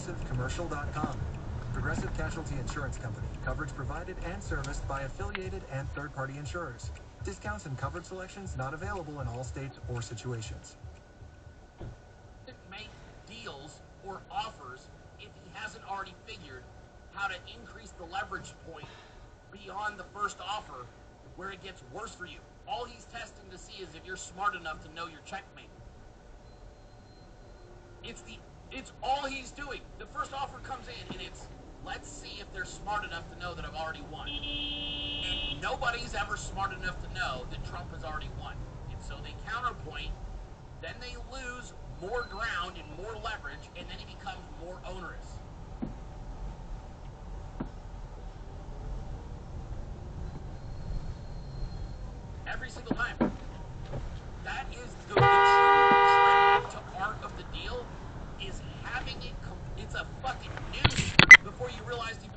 ProgressiveCommercial.com. Progressive Casualty Insurance Company. Coverage provided and serviced by affiliated and third-party insurers. Discounts and coverage selections not available in all states or situations. Make deals or offers if he hasn't already figured how to increase the leverage point beyond the first offer where it gets worse for you. All he's testing to see is if you're smart enough to know your checkmate. It's all he's doing. The first offer comes in and it's, let's see if they're smart enough to know that I've already won. And nobody's ever smart enough to know that Trump has already won. And so they counterpoint, then they lose more ground and more leverage, and then it becomes more onerous. Every single time. That is the true trick to art of the deal, is having it, it's a fucking noose before you realize you've